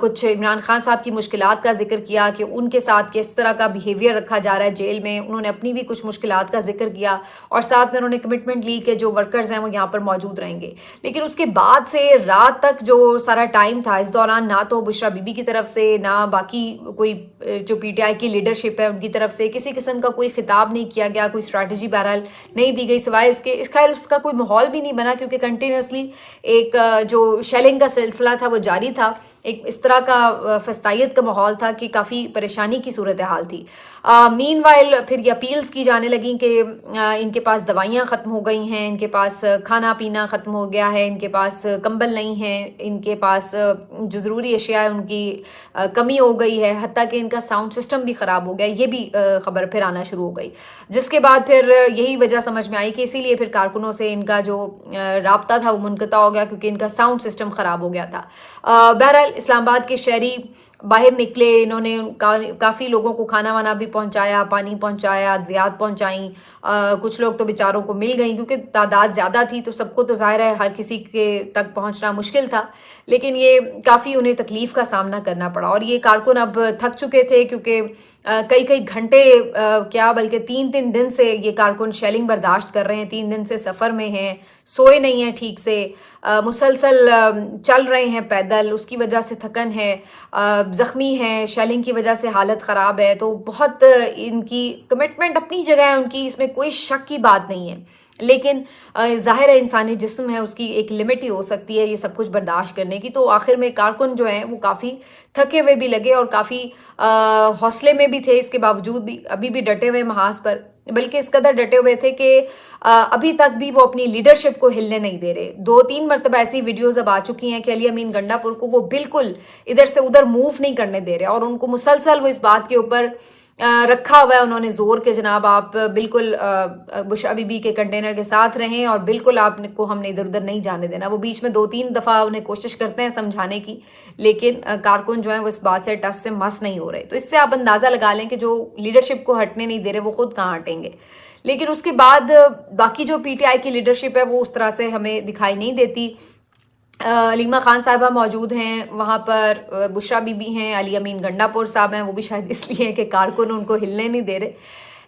کچھ عمران خان صاحب کی مشکلات کا ذکر کیا کہ ان کے ساتھ کس طرح کا بیہیویئر رکھا جا رہا ہے جیل میں. انہوں نے اپنی بھی کچھ مشکلات کا ذکر کیا اور ساتھ میں انہوں نے کمٹمنٹ لی کہ جو ورکرز ہیں وہ یہاں پر موجود رہیں گے. لیکن اس کے بعد سے رات تک جو سارا ٹائم تھا, اس دوران نہ تو بشرا بی بی کی طرف سے نہ باقی کوئی جو پی ٹی آئی کی لیڈرشپ ہے ان کی طرف سے کسی قسم کا کوئی خطاب نہیں کیا گیا, کوئی اسٹریٹجی بہرحال نہیں دی گئی, سوائے اس کے خیر اس کا کوئی ماحول بھی نہیں بنا کیونکہ کنٹینیوسلی ایک جو شیلنگ کا سلسلہ تھا وہ جاری تھا. ایک اس طرح کا فسطائیت کا ماحول تھا کہ کافی پریشانی کی صورتحال تھی. مین وائل پھر یہ اپیلز کی جانے لگیں کہ ان کے پاس دوائیاں ختم ہو گئی ہیں, ان کے پاس کھانا پینا ختم ہو گیا ہے, ان کے پاس کمبل نہیں ہیں, ان کے پاس جو ضروری اشیاء ہے ان کی کمی ہو گئی ہے, حتیٰ کہ ان کا ساؤنڈ سسٹم بھی خراب ہو گیا. یہ بھی خبر پھر آنا شروع ہو گئی, جس کے بعد پھر یہی وجہ سمجھ میں آئی کہ اسی لیے پھر کارکنوں سے ان کا جو رابطہ تھا وہ منقطع ہو گیا کیونکہ ان کا ساؤنڈ سسٹم خراب ہو گیا تھا. بہرحال اسلام آباد کے شہری باہر نکلے, انہوں نے کافی لوگوں کو کھانا وانا بھی پہنچایا, پانی پہنچایا, ادویات پہنچائیں. کچھ لوگ تو بیچاروں کو مل گئیں کیونکہ تعداد زیادہ تھی تو سب کو تو ظاہر ہے ہر کسی کے تک پہنچنا مشکل تھا, لیکن یہ کافی انہیں تکلیف کا سامنا کرنا پڑا. اور یہ کارکن اب تھک چکے تھے کیونکہ کئی گھنٹے کیا بلکہ 3 دن سے یہ کارکن شیلنگ برداشت کر رہے ہیں, 3 دن سے سفر میں ہیں, سوئے نہیں ہیں ٹھیک سے, مسلسل چل رہے ہیں پیدل, اس کی وجہ سے تھکن ہے, زخمی ہیں, شیلنگ کی وجہ سے حالت خراب ہے. تو بہت ان کی کمٹمنٹ اپنی جگہ ہے ان کی, اس میں کوئی شک کی بات نہیں ہے, لیکن ظاہر ہے انسانی جسم ہے, اس کی ایک لمٹ ہی ہو سکتی ہے یہ سب کچھ برداشت کرنے کی. تو آخر میں کارکن جو ہیں وہ کافی تھکے ہوئے بھی لگے اور کافی حوصلے میں بھی تھے, اس کے باوجود بھی ابھی بھی ڈٹے ہوئے محاذ پر, بلکہ اس قدر ڈٹے ہوئے تھے کہ ابھی تک بھی وہ اپنی لیڈرشپ کو ہلنے نہیں دے رہے. 2-3 مرتبہ ایسی ویڈیوز اب آ چکی ہیں کہ علی امین گنڈا پور کو وہ بالکل ادھر سے ادھر موو نہیں کرنے دے رہے اور ان کو مسلسل وہ اس بات کے اوپر رکھا ہوا ہے انہوں نے زور کے جناب آپ بالکل بشرا بی بی کے کنٹینر کے ساتھ رہیں اور بالکل آپ کو ہم نے ادھر ادھر نہیں جانے دینا. وہ بیچ میں 2-3 دفعہ انہیں کوشش کرتے ہیں سمجھانے کی, لیکن کارکن جو ہیں وہ اس بات سے ٹس سے مس نہیں ہو رہے. تو اس سے آپ اندازہ لگا لیں کہ جو لیڈرشپ کو ہٹنے نہیں دے رہے وہ خود کہاں ہٹیں گے. لیکن اس کے بعد باقی جو پی ٹی آئی کی لیڈرشپ ہے وہ اس طرح سے ہمیں دکھائی نہیں دیتی. علیمہ خان صاحبہ موجود ہیں وہاں پر, بشرا بی بی ہیں, علی امین گنڈا پور صاحب ہیں, وہ بھی شاید اس لیے کہ کارکن ان کو ہلنے نہیں دے رہے.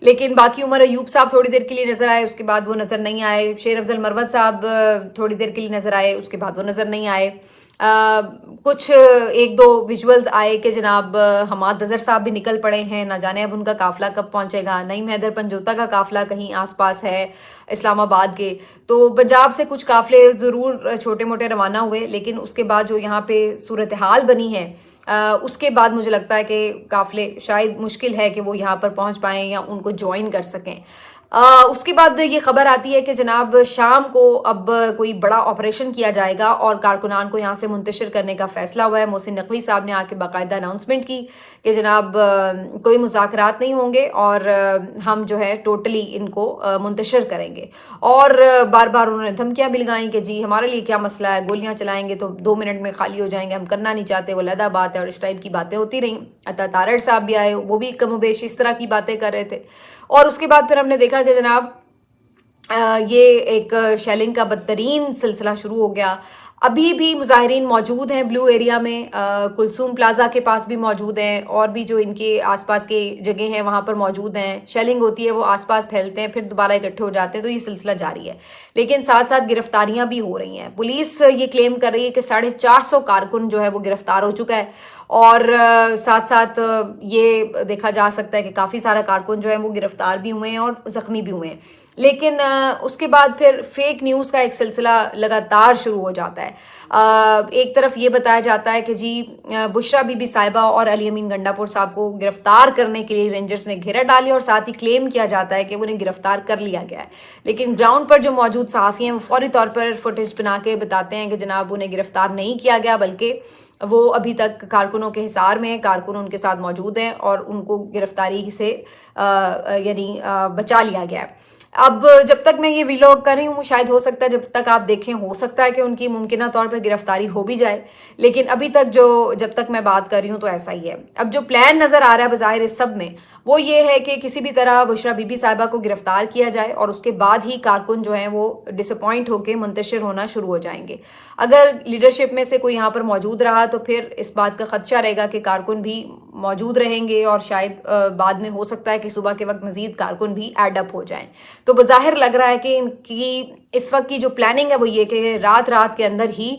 لیکن باقی عمر ایوب صاحب تھوڑی دیر کے لیے نظر آئے, اس کے بعد وہ نظر نہیں آئے. شیر افضل مروت صاحب تھوڑی دیر کے لیے نظر آئے, اس کے بعد وہ نظر نہیں آئے. کچھ 1-2 ویژولز آئے کہ جناب حماد اظہر صاحب بھی نکل پڑے ہیں, نہ جانے اب ان کا قافلہ کب پہنچے گا. نعیم حیدر پنجوتا کا قافلہ کہیں آس پاس ہے اسلام آباد کے, تو پنجاب سے کچھ قافلے ضرور چھوٹے موٹے روانہ ہوئے, لیکن اس کے بعد جو یہاں پہ صورتحال بنی ہے اس کے بعد مجھے لگتا ہے کہ قافلے شاید مشکل ہے کہ وہ یہاں پر پہنچ پائیں یا ان کو جوائن کر سکیں. اس کے بعد یہ خبر آتی ہے کہ جناب شام کو اب کوئی بڑا آپریشن کیا جائے گا اور کارکنان کو یہاں سے منتشر کرنے کا فیصلہ ہوا ہے. محسن نقوی صاحب نے آ کے باقاعدہ اناؤنسمنٹ کی کہ جناب کوئی مذاکرات نہیں ہوں گے اور ہم جو ہے ٹوٹلی ان کو منتشر کریں گے. اور بار بار انہوں نے دھمکیاں بھی لگائیں کہ جی ہمارے لیے کیا مسئلہ ہے, گولیاں چلائیں گے تو 2 منٹ میں خالی ہو جائیں گے, ہم کرنا نہیں چاہتے, وہ علیحدہ بات ہے, اور اس ٹائپ کی باتیں ہوتی رہیں. عطا تارڑ صاحب بھی آئے, وہ بھی کم و بیش اس طرح کی باتیں کر رہے تھے. اور اس کے بعد پھر ہم نے دیکھا کہ جناب یہ ایک شیلنگ کا بدترین سلسلہ شروع ہو گیا. ابھی بھی مظاہرین موجود ہیں بلو ایریا میں, کلثوم پلازا کے پاس بھی موجود ہیں, اور بھی جو ان کے آس پاس کے جگہ ہیں وہاں پر موجود ہیں. شیلنگ ہوتی ہے, وہ آس پاس پھیلتے ہیں, پھر دوبارہ اکٹھے ہو جاتے ہیں, تو یہ سلسلہ جاری ہے. لیکن ساتھ ساتھ گرفتاریاں بھی ہو رہی ہیں. پولیس یہ کلیم کر رہی ہے کہ 450 کارکن جو ہے وہ گرفتار ہو چکا ہے, اور ساتھ ساتھ یہ دیکھا جا سکتا ہے کہ کافی سارا کارکن جو ہے وہ گرفتار بھی ہوئے ہیں اور زخمی بھی ہوئے ہیں. لیکن اس کے بعد پھر فیک نیوز کا ایک سلسلہ لگاتار شروع ہو جاتا ہے. ایک طرف یہ بتایا جاتا ہے کہ جی بشرا بی بی صاحبہ اور علی امین گنڈا پور صاحب کو گرفتار کرنے کے لیے رینجرز نے گھیرا ڈالی, اور ساتھ ہی کلیم کیا جاتا ہے کہ انہیں گرفتار کر لیا گیا ہے. لیکن گراؤنڈ پر جو موجود صحافی ہیں وہ فوری طور پر فوٹیج بنا کے بتاتے ہیں کہ جناب انہیں گرفتار نہیں کیا گیا, بلکہ وہ ابھی تک کارکنوں کے حصار میں ہیں, کارکن ان کے ساتھ موجود ہیں اور ان کو گرفتاری سے یعنی بچا لیا گیا ہے. اب جب تک میں یہ ویلاگ کر رہی ہوں شاید ہو سکتا ہے جب تک آپ دیکھیں ہو سکتا ہے کہ ان کی ممکنہ طور پر گرفتاری ہو بھی جائے, لیکن ابھی تک جب تک میں بات کر رہی ہوں تو ایسا ہی ہے. اب جو پلان نظر آ رہا ہے بظاہر اس سب میں وہ یہ ہے کہ کسی بھی طرح بشرا بی بی صاحبہ کو گرفتار کیا جائے اور اس کے بعد ہی کارکن جو ہیں وہ ڈس اپوائنٹ ہو کے منتشر ہونا شروع ہو جائیں گے. اگر لیڈرشپ میں سے کوئی یہاں پر موجود رہا تو پھر اس بات کا خدشہ رہے گا کہ کارکن بھی موجود رہیں گے اور شاید بعد میں ہو سکتا ہے کہ صبح کے وقت مزید کارکن بھی ایڈ اپ ہو جائیں. تو بظاہر لگ رہا ہے کہ ان کی اس وقت کی جو پلاننگ ہے وہ یہ کہ رات کے اندر ہی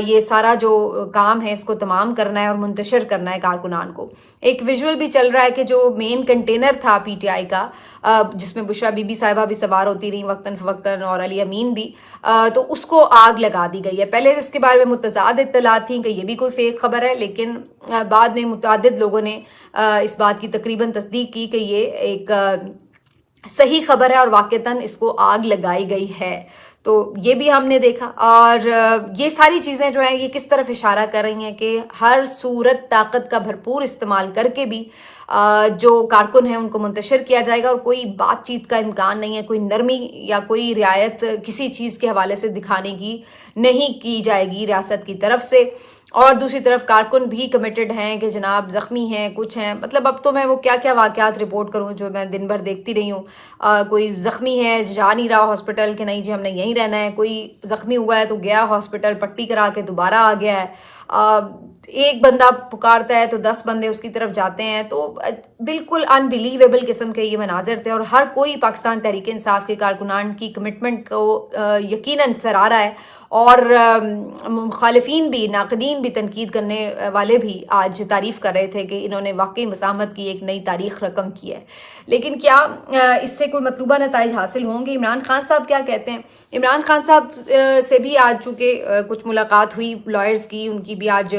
یہ سارا جو کام ہے اس کو تمام کرنا ہے اور منتشر کرنا ہے کارکنان کو. ایک ویژول بھی چل رہا ہے کہ جو مین کنٹینر تھا پی ٹی آئی کا جس میں بشرا بی بی صاحبہ بھی سوار ہوتی رہی وقتاً فوقتاً اور علی امین بھی، تو اس کو آگ لگا دی گئی ہے. پہلے اس کے بارے میں متضاد اطلاعات تھیں کہ یہ بھی کوئی فیک خبر ہے، لیکن بعد میں متعدد لوگوں نے اس بات کی تقریباً تصدیق کی کہ یہ ایک صحیح خبر ہے اور واقعتاً اس کو آگ لگائی گئی ہے. تو یہ بھی ہم نے دیکھا. اور یہ ساری چیزیں جو ہیں یہ کس طرف اشارہ کر رہی ہیں کہ ہر صورت طاقت کا بھرپور استعمال کر کے بھی جو کارکن ہیں ان کو منتشر کیا جائے گا اور کوئی بات چیت کا امکان نہیں ہے، کوئی نرمی یا کوئی رعایت کسی چیز کے حوالے سے دکھانے کی نہیں کی جائے گی ریاست کی طرف سے. اور دوسری طرف کارکن بھی کمیٹڈ ہیں کہ جناب زخمی ہیں، کچھ ہیں، مطلب اب تو میں وہ کیا کیا واقعات رپورٹ کروں جو میں دن بھر دیکھتی رہی ہوں. کوئی زخمی ہے جا نہیں رہا ہاسپٹل کہ نہیں جی ہم نے یہیں رہنا ہے، کوئی زخمی ہوا ہے تو گیا ہاسپٹل پٹی کرا کے دوبارہ آ گیا ہے، ایک بندہ پکارتا ہے تو 10 بندے اس کی طرف جاتے ہیں. تو بالکل انبیلیویبل قسم کے یہ مناظر تھے اور ہر کوئی پاکستان تحریک انصاف کے کارکنان کی کمٹمنٹ کو یقیناً سراہ رہا ہے. اور مخالفین بھی، ناقدین بھی، تنقید کرنے والے بھی آج تعریف کر رہے تھے کہ انہوں نے واقعی مساہمت کی ایک نئی تاریخ رقم کی ہے. لیکن کیا اس سے کوئی مطلوبہ نتائج حاصل ہوں گے؟ عمران خان صاحب کیا کہتے ہیں؟ عمران خان صاحب سے بھی آج چونکہ کچھ ملاقات ہوئی لائرز کی، ان کی بھی آج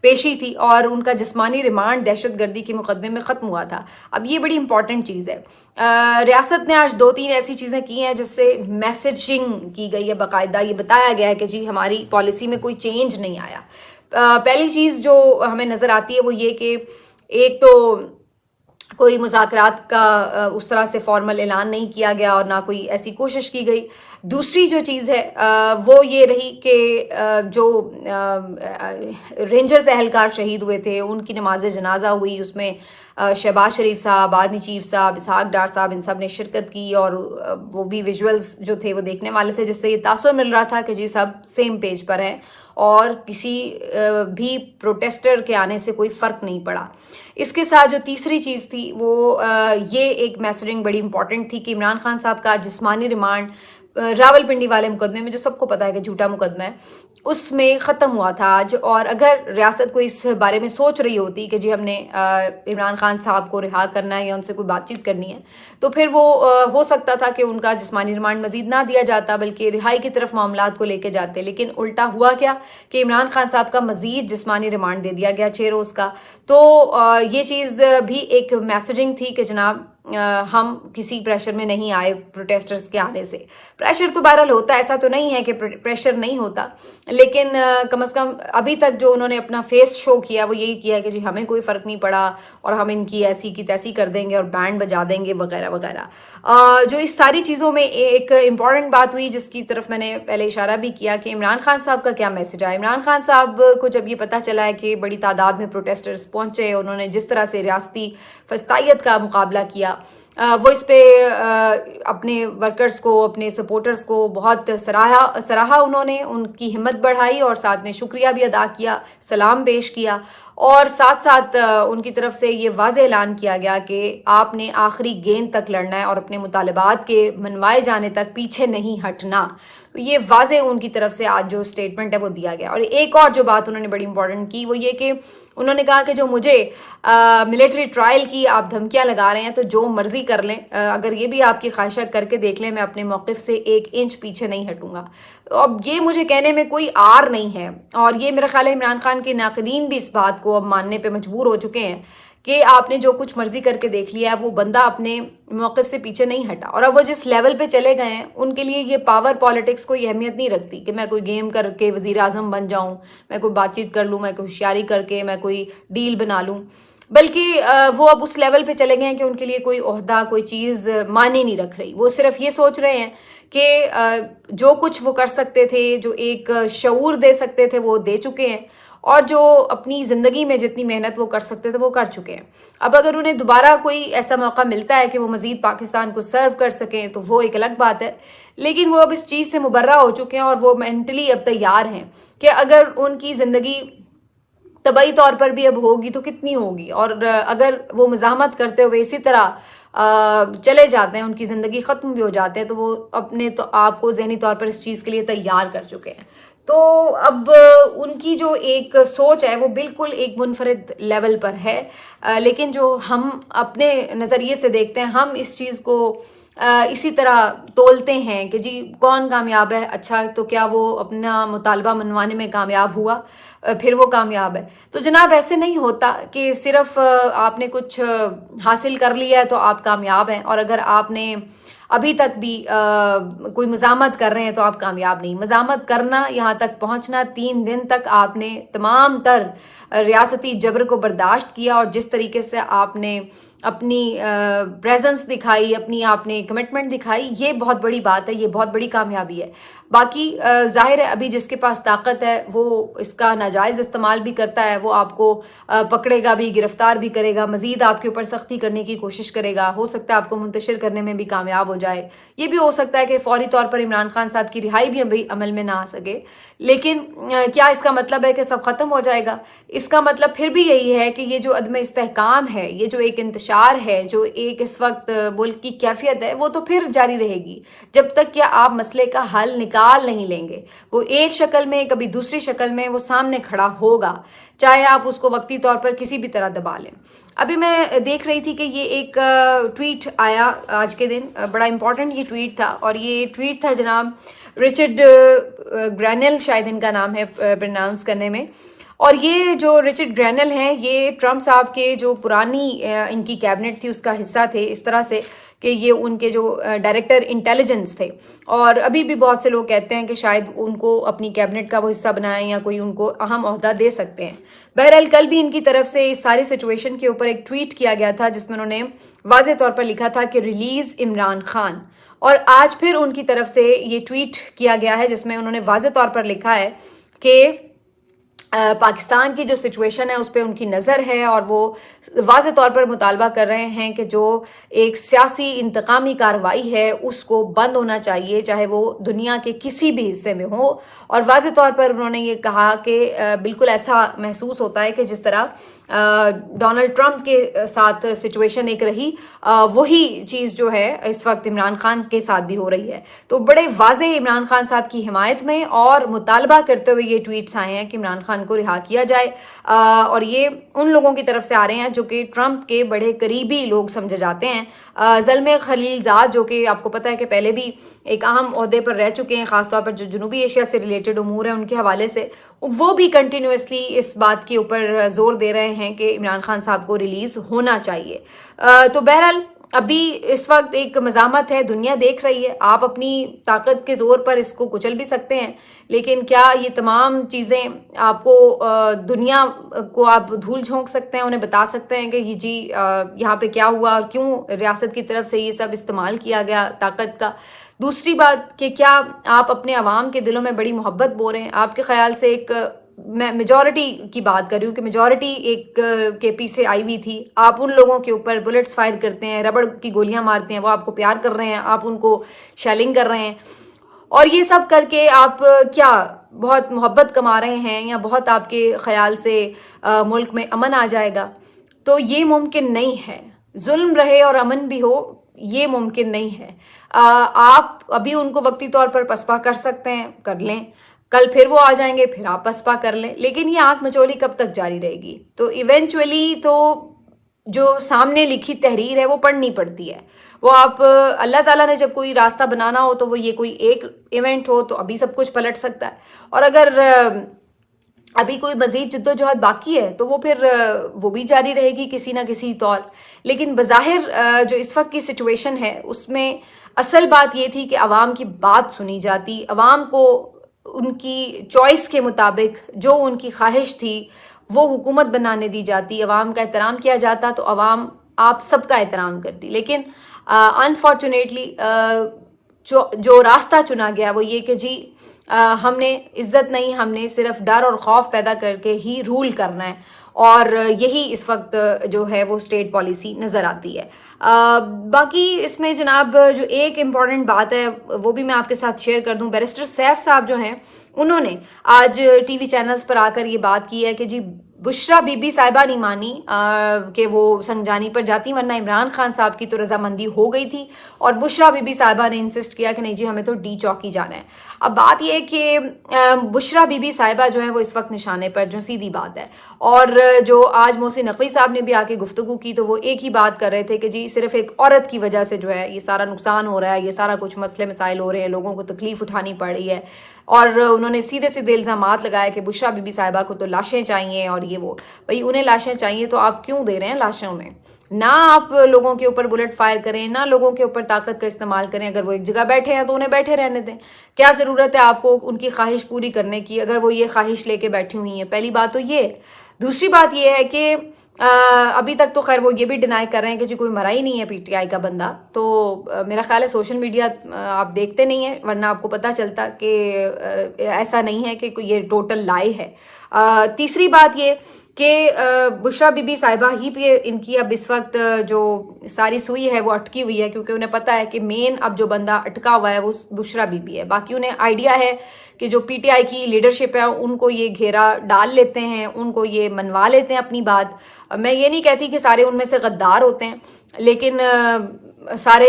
پیشی تھی اور ان کا جسمانی ریمانڈ دہشت گردی کے مقدمے میں ختم ہوا تھا. اب یہ بڑی امپورٹنٹ چیز ہے. ریاست نے آج 2-3 ایسی چیزیں کی ہیں جس سے میسیجنگ کی گئی ہے، باقاعدہ یہ بتایا گیا ہے کہ جی ہماری پالیسی میں کوئی چینج نہیں آیا. پہلی چیز جو ہمیں نظر آتی ہے وہ یہ کہ ایک تو کوئی مذاکرات کا اس طرح سے فارمل اعلان نہیں کیا گیا اور نہ کوئی ایسی کوشش کی گئی. دوسری جو چیز ہے وہ یہ رہی کہ جو رینجرز اہلکار شہید ہوئے تھے ان کی نماز جنازہ ہوئی، اس میں شہباز شریف صاحب، آرمی چیف صاحب، اسحاق ڈار صاحب، ان سب نے شرکت کی اور وہ بھی ویژولز جو تھے وہ دیکھنے والے تھے، جس سے یہ تاثر مل رہا تھا کہ جی سب سیم پیج پر ہیں اور کسی بھی پروٹیسٹر کے آنے سے کوئی فرق نہیں پڑا. اس کے ساتھ جو تیسری چیز تھی وہ یہ ایک میسیجنگ بڑی امپورٹنٹ تھی کہ عمران خان صاحب کا جسمانی ریمانڈ راول پنڈی والے مقدمے میں جو سب کو پتا ہے کہ جھوٹا مقدمہ ہے اس میں ختم ہوا تھا آج. اور اگر ریاست کو اس بارے میں سوچ رہی ہوتی کہ جی ہم نے عمران خان صاحب کو رہا کرنا ہے یا ان سے کوئی بات چیت کرنی ہے تو پھر وہ ہو سکتا تھا کہ ان کا جسمانی ریمانڈ مزید نہ دیا جاتا بلکہ رہائی کی طرف معاملات کو لے کے جاتے. لیکن الٹا ہوا کیا کہ عمران خان صاحب کا مزید جسمانی ریمانڈ دے دیا گیا 6 روز کا. تو یہ چیز بھی ایک میسیجنگ تھی کہ جناب ہم کسی پریشر میں نہیں آئے پروٹیسٹرز کے آنے سے. پریشر تو بہرحال ہوتا ہے، ایسا تو نہیں ہے کہ پریشر نہیں ہوتا، لیکن کم از کم ابھی تک جو انہوں نے اپنا فیس شو کیا وہ یہی کیا کہ جی ہمیں کوئی فرق نہیں پڑا اور ہم ان کی ایسی کی تیسی کر دیں گے اور بینڈ بجا دیں گے وغیرہ وغیرہ. جو اس ساری چیزوں میں ایک امپورٹنٹ بات ہوئی جس کی طرف میں نے پہلے اشارہ بھی کیا کہ عمران خان صاحب کا کیا میسج آیا. عمران خان صاحب کو جب یہ پتہ چلا ہے کہ بڑی تعداد میں پروٹیسٹرز پہنچے، انہوں نے جس طرح سے ریاستی فسطائیت کا مقابلہ کیا، وہ اس پہ اپنے ورکرز کو، اپنے سپورٹرز کو بہت سراہا، انہوں نے ان کی ہمت بڑھائی اور ساتھ میں شکریہ بھی ادا کیا، سلام پیش کیا اور ساتھ ساتھ ان کی طرف سے یہ واضح اعلان کیا گیا کہ آپ نے آخری گیند تک لڑنا ہے اور اپنے مطالبات کے منوائے جانے تک پیچھے نہیں ہٹنا. تو یہ واضح ان کی طرف سے آج جو اسٹیٹمنٹ ہے وہ دیا گیا. اور ایک اور جو بات انہوں نے بڑی امپورٹنٹ کی وہ یہ کہ انہوں نے کہا کہ جو مجھے ملٹری ٹرائل کی آپ دھمکیاں لگا رہے ہیں تو جو مرضی کر لیں، اگر یہ بھی آپ کی خواہشات کر کے دیکھ لیں، میں اپنے موقف سے 1 انچ پیچھے نہیں ہٹوں گا. اب یہ مجھے کہنے میں کوئی آر نہیں ہے اور یہ میرا خیال ہے عمران خان کے ناقدین بھی اس بات کو اب ماننے پہ مجبور ہو چکے ہیں کہ آپ نے جو کچھ مرضی کر کے دیکھ لیا ہے، وہ بندہ اپنے موقف سے پیچھے نہیں ہٹا. اور اب وہ جس لیول پہ چلے گئے ہیں ان کے لیے یہ پاور پالیٹکس کوئی اہمیت نہیں رکھتی کہ میں کوئی گیم کر کے وزیر اعظم بن جاؤں، میں کوئی بات چیت کر لوں، میں کوئی ہوشیاری کر کے میں کوئی ڈیل بنا لوں. بلکہ وہ اب اس لیول پہ چلے گئے ہیں کہ ان کے لیے کوئی عہدہ کوئی چیز معنی نہیں رکھ رہی. وہ صرف یہ سوچ رہے ہیں کہ جو کچھ وہ کر سکتے تھے, جو ایک شعور دے سکتے تھے وہ دے چکے ہیں, اور جو اپنی زندگی میں جتنی محنت وہ کر سکتے تھے وہ کر چکے ہیں. اب اگر انہیں دوبارہ کوئی ایسا موقع ملتا ہے کہ وہ مزید پاکستان کو سرو کر سکیں تو وہ ایک الگ بات ہے, لیکن وہ اب اس چیز سے مبرہ ہو چکے ہیں اور وہ مینٹلی اب تیار ہیں کہ اگر ان کی زندگی طبعی طور پر بھی اب ہوگی تو کتنی ہوگی, اور اگر وہ مزاحمت کرتے ہوئے اسی طرح چلے جاتے ہیں, ان کی زندگی ختم بھی ہو جاتے ہیں, تو وہ اپنے تو آپ کو ذہنی طور پر اس چیز کے لیے تیار کر چکے ہیں. تو اب ان کی جو ایک سوچ ہے وہ بالکل ایک منفرد لیول پر ہے, لیکن جو ہم اپنے نظریے سے دیکھتے ہیں, ہم اس چیز کو اسی طرح تولتے ہیں کہ جی کون کامیاب ہے, اچھا تو کیا وہ اپنا مطالبہ منوانے میں کامیاب ہوا, پھر وہ کامیاب ہے. تو جناب ایسے نہیں ہوتا کہ صرف آپ نے کچھ حاصل کر لیا ہے تو آپ کامیاب ہیں, اور اگر آپ نے ابھی تک بھی کوئی مزاحمت کر رہے ہیں تو آپ کامیاب نہیں. مزاحمت کرنا, یہاں تک پہنچنا, 3 دن تک آپ نے تمام تر ریاستی جبر کو برداشت کیا, اور جس طریقے سے آپ نے اپنی پریزنس دکھائی, اپنی آپ نے کمٹمنٹ دکھائی, یہ بہت بڑی بات ہے, یہ بہت بڑی کامیابی ہے. باقی ظاہر ہے ابھی جس کے پاس طاقت ہے وہ اس کا ناجائز استعمال بھی کرتا ہے, وہ آپ کو پکڑے گا بھی, گرفتار بھی کرے گا, مزید آپ کے اوپر سختی کرنے کی کوشش کرے گا, ہو سکتا ہے آپ کو منتشر کرنے میں بھی کامیاب ہو جائے. یہ بھی ہو سکتا ہے کہ فوری طور پر عمران خان صاحب کی رہائی بھی ابھی عمل میں نہ آ سکے, لیکن کیا اس کا مطلب ہے کہ سب ختم ہو جائے گا؟ اس کا مطلب پھر بھی یہی ہے کہ یہ جو عدم استحکام ہے, یہ جو ایک انتشار ہے, جو ایک اس وقت ملک کی کیفیت ہے, وہ تو پھر جاری رہے گی جب تک کہ آپ مسئلے کا حل نکال نہیں لیں گے. وہ ایک شکل میں کبھی دوسری شکل میں وہ سامنے کھڑا ہوگا, چاہے آپ اس کو وقتی طور پر کسی بھی طرح دبا لیں. ابھی میں دیکھ رہی تھی کہ یہ ایک ٹویٹ آیا آج کے دن, بڑا امپورٹنٹ یہ ٹویٹ تھا, اور یہ ٹویٹ تھا جناب رچرڈ گرینل, شاید ان کا نام ہے پرناؤنس کرنے میں. اور یہ جو رچرڈ گرینل ہیں یہ ٹرمپ صاحب کے جو پرانی ان کی کیبنٹ تھی اس کا حصہ تھے, اس طرح سے کہ یہ ان کے جو ڈائریکٹر انٹیلیجنس تھے, اور ابھی بھی بہت سے لوگ کہتے ہیں کہ شاید ان کو اپنی کیبنٹ کا وہ حصہ بنائیں یا کوئی ان کو اہم عہدہ دے سکتے ہیں. بہرحال کل بھی ان کی طرف سے اس ساری سچویشن کے اوپر ایک ٹویٹ کیا گیا تھا جس میں انہوں نے واضح طور پر لکھا تھا کہ ریلیز عمران خان, اور آج پھر ان کی طرف سے یہ ٹویٹ کیا گیا ہے جس میں انہوں نے واضح طور پر لکھا ہے کہ پاکستان کی جو سچویشن ہے اس پہ ان کی نظر ہے, اور وہ واضح طور پر مطالبہ کر رہے ہیں کہ جو ایک سیاسی انتقامی کارروائی ہے اس کو بند ہونا چاہیے, چاہے وہ دنیا کے کسی بھی حصے میں ہو. اور واضح طور پر انہوں نے یہ کہا کہ بالکل ایسا محسوس ہوتا ہے کہ جس طرح ڈونلڈ ٹرمپ کے ساتھ سچویشن ایک رہی, وہی چیز جو ہے اس وقت عمران خان کے ساتھ بھی ہو رہی ہے. تو بڑے واضح عمران خان صاحب کی حمایت میں اور مطالبہ کرتے ہوئے یہ ٹویٹس آئے ہیں کہ عمران خان کو رہا کیا جائے, اور یہ ان لوگوں کی طرف سے آ رہے ہیں جو کہ ٹرمپ کے بڑے قریبی لوگ سمجھے جاتے ہیں. زلمے خلیل زاد جو کہ آپ کو پتہ ہے کہ پہلے بھی ایک اہم عہدے پر رہ چکے ہیں, خاص طور پر جو جنوبی ایشیا سے ریلیٹڈ امور ہیں ان کے حوالے سے, وہ بھی کنٹینیوسلی اس بات کے اوپر زور دے رہے ہیں کہ عمران خان صاحب کو ریلیز ہونا چاہیے. تو بہرحال ابھی اس وقت ایک مزاحمت ہے, دنیا دیکھ رہی ہے, آپ اپنی طاقت کے زور پر اس کو کچل بھی سکتے ہیں, لیکن کیا یہ تمام چیزیں آپ کو دنیا کو آپ دھول جھونک سکتے ہیں, انہیں بتا سکتے ہیں کہ جی یہاں پہ کیا ہوا اور کیوں ریاست کی طرف سے یہ سب استعمال کیا گیا طاقت کا. دوسری بات کہ کیا آپ اپنے عوام کے دلوں میں بڑی محبت بو رہے ہیں؟ آپ کے خیال سے ایک میں میجورٹی کی بات کر رہی ہوں کہ میجورٹی ایک کے پی سے آئی ہوئی تھی, آپ ان لوگوں کے اوپر بلٹس فائر کرتے ہیں, ربڑ کی گولیاں مارتے ہیں, وہ آپ کو پیار کر رہے ہیں, آپ ان کو شیلنگ کر رہے ہیں, اور یہ سب کر کے آپ کیا بہت محبت کما رہے ہیں یا بہت آپ کے خیال سے ملک میں امن آ جائے گا؟ تو یہ ممکن نہیں ہے. ظلم رہے اور امن بھی ہو, یہ ممکن نہیں ہے. آپ ابھی ان کو وقتی طور پر پسپا کر سکتے ہیں, کر لیں, کل پھر وہ آ جائیں گے, پھر آپ پسپا کر لیں, لیکن یہ آنکھ مچولی کب تک جاری رہے گی؟ تو ایونچولی تو جو سامنے لکھی تحریر ہے وہ پڑھنی پڑتی ہے. وہ آپ اللہ تعالیٰ نے جب کوئی راستہ بنانا ہو تو وہ یہ کوئی ایک ایونٹ ہو تو ابھی سب کچھ پلٹ سکتا ہے, اور اگر ابھی کوئی مزید جدوجہد باقی ہے تو وہ پھر وہ بھی جاری رہے گی کسی نہ کسی طور. لیکن بظاہر جو اس وقت کی سچویشن ہے اس میں اصل بات یہ تھی کہ عوام کی بات سنی جاتی, عوام کو ان کی چوائس کے مطابق جو ان کی خواہش تھی وہ حکومت بنانے دی جاتی, عوام کا احترام کیا جاتا تو عوام آپ سب کا احترام کرتی. لیکن انفارچونیٹلی جو راستہ چنا گیا وہ یہ کہ جی ہم نے عزت نہیں, ہم نے صرف ڈر اور خوف پیدا کر کے ہی رول کرنا ہے, اور یہی اس وقت جو ہے وہ اسٹیٹ پالیسی نظر آتی ہے. باقی اس میں جناب جو ایک امپورٹنٹ بات ہے وہ بھی میں آپ کے ساتھ شیئر کر دوں. بیرسٹر سیف صاحب جو ہیں انہوں نے آج ٹی وی چینلز پر آ کر یہ بات کی ہے کہ جی بشرا بی بی صاحبہ نہیں مانی کہ وہ سنجانی پر جاتی, ورنہ عمران خان صاحب کی تو رضامندی ہو گئی تھی, اور بشرا بی بی صاحبہ نے انسسٹ کیا کہ نہیں جی ہمیں تو ڈی چوکی جانا ہے. اب بات یہ کہ بشرا بی بی صاحبہ جو ہیں وہ اس وقت نشانے پر, جو سیدھی بات ہے, اور جو آج محسن نقوی صاحب نے بھی آ کے گفتگو کی تو وہ ایک ہی بات کر رہے تھے کہ جی صرف ایک عورت کی وجہ سے جو ہے یہ سارا نقصان ہو رہا ہے, یہ سارا کچھ مسئلے مسائل ہو رہے ہیں, لوگوں کو تکلیف اٹھانی پڑ رہی ہے, اور انہوں نے سیدھے سیدھے الزامات لگائے کہ بشرا بی بی صاحبہ کو تو لاشیں چاہیے, اور یہ وہ بھئی انہیں لاشیں چاہیے تو آپ کیوں دے رہے ہیں لاشیں انہیں؟ نہ آپ لوگوں کے اوپر بلٹ فائر کریں, نہ لوگوں کے اوپر طاقت کا استعمال کریں. اگر وہ ایک جگہ بیٹھے ہیں تو انہیں بیٹھے رہنے دیں. کیا ضرورت ہے آپ کو ان کی خواہش پوری کرنے کی اگر وہ یہ خواہش لے کے بیٹھی ہوئی ہیں؟ پہلی بات تو یہ ہے. دوسری بات یہ ہے کہ ابھی تک تو خیر وہ یہ بھی ڈینائی کر رہے ہیں کہ جی کوئی مرا ہی نہیں ہے پی ٹی آئی کا بندہ, تو میرا خیال ہے سوشل میڈیا آپ دیکھتے نہیں ہیں, ورنہ آپ کو پتہ چلتا کہ ایسا نہیں ہے کہ یہ ٹوٹل لائی ہے. تیسری بات یہ کہ بشرا بی بی صاحبہ ہی پہ ان کی اب اس وقت جو ساری سوئی ہے وہ اٹکی ہوئی ہے, کیونکہ انہیں پتہ ہے کہ مین اب جو بندہ اٹکا ہوا ہے وہ بشرا بی بی ہے. باقی انہیں آئیڈیا ہے کہ جو پی ٹی آئی کی لیڈرشپ ہے ان کو یہ گھیرا ڈال لیتے ہیں, ان کو یہ منوا لیتے ہیں اپنی بات. میں یہ نہیں کہتی کہ سارے ان میں سے غدار ہوتے ہیں, لیکن سارے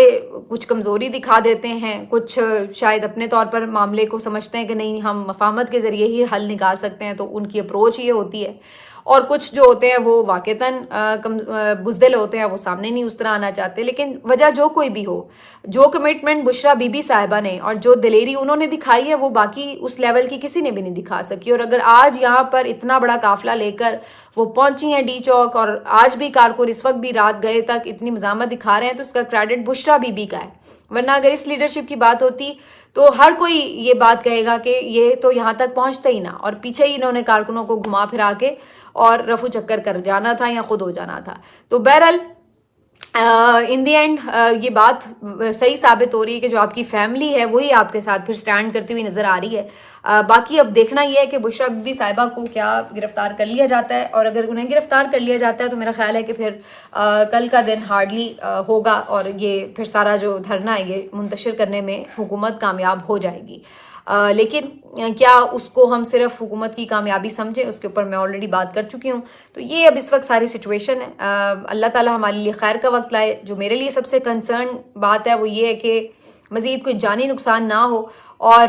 کچھ کمزوری دکھا دیتے ہیں, کچھ شاید اپنے طور پر معاملے کو سمجھتے ہیں کہ نہیں ہم مفاہمت کے ذریعے ہی حل نکال سکتے ہیں, تو ان کی اپروچ یہ ہوتی ہے. اور کچھ جو ہوتے ہیں وہ واقعتاً بزدل ہوتے ہیں, وہ سامنے نہیں اس طرح آنا چاہتے. لیکن وجہ جو کوئی بھی ہو, جو کمٹمنٹ بشرا بی بی صاحبہ نے اور جو دلیری انہوں نے دکھائی ہے وہ باقی اس لیول کی کسی نے بھی نہیں دکھا سکی. اور اگر آج یہاں پر اتنا بڑا قافلہ لے کر وہ پہنچی ہیں ڈی چوک, اور آج بھی کارکن اس وقت بھی رات گئے تک اتنی مزاحمت دکھا رہے ہیں, تو اس کا کریڈٹ بشرا بی بی کا ہے. ورنہ اگر اس لیڈرشپ کی بات ہوتی تو ہر کوئی یہ بات کہے گا کہ یہ تو یہاں تک پہنچتے ہی نہ, اور پیچھے ہی انہوں نے کارکنوں کو گھما پھرا کے اور رفو چکر کر جانا تھا یا خود ہو جانا تھا. تو بہرحال ان دی اینڈ یہ بات صحیح ثابت ہو رہی ہے کہ جو آپ کی فیملی ہے وہی آپ کے ساتھ پھر سٹینڈ کرتی ہوئی نظر آ رہی ہے. باقی اب دیکھنا یہ ہے کہ بشرا بی بی صاحبہ کو کیا گرفتار کر لیا جاتا ہے, اور اگر انہیں گرفتار کر لیا جاتا ہے تو میرا خیال ہے کہ پھر کل کا دن ہارڈلی ہوگا, اور یہ پھر سارا جو دھرنا ہے یہ منتشر کرنے میں حکومت کامیاب ہو جائے گی. لیکن کیا اس کو ہم صرف حکومت کی کامیابی سمجھیں, اس کے اوپر میں آلریڈی بات کر چکی ہوں. تو یہ اب اس وقت ساری سچویشن ہے. اللہ تعالیٰ ہمارے لیے خیر کا وقت لائے. جو میرے لیے سب سے کنسرن بات ہے وہ یہ ہے کہ مزید کوئی جانی نقصان نہ ہو, اور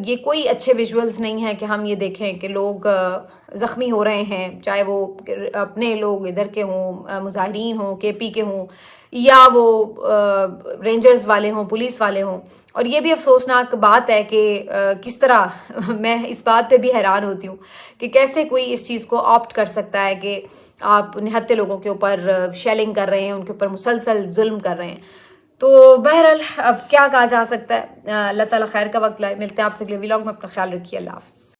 یہ کوئی اچھے ویژولز نہیں ہیں کہ ہم یہ دیکھیں کہ لوگ زخمی ہو رہے ہیں, چاہے وہ اپنے لوگ ادھر کے ہوں, مظاہرین ہوں, کے پی کے ہوں, یا وہ رینجرز والے ہوں, پولیس والے ہوں. اور یہ بھی افسوسناک بات ہے کہ کس طرح میں اس بات پہ بھی حیران ہوتی ہوں کہ کیسے کوئی اس چیز کو آپٹ کر سکتا ہے کہ آپ نہتے لوگوں کے اوپر شیلنگ کر رہے ہیں, ان کے اوپر مسلسل ظلم کر رہے ہیں. تو بہرحال اب کیا کہا جا سکتا ہے. اللہ تعالیٰ خیر کا وقت لائے. ملتے ہیں آپ سے اگلے ولاگ میں. اپنا خیال رکھیے. اللہ حافظ.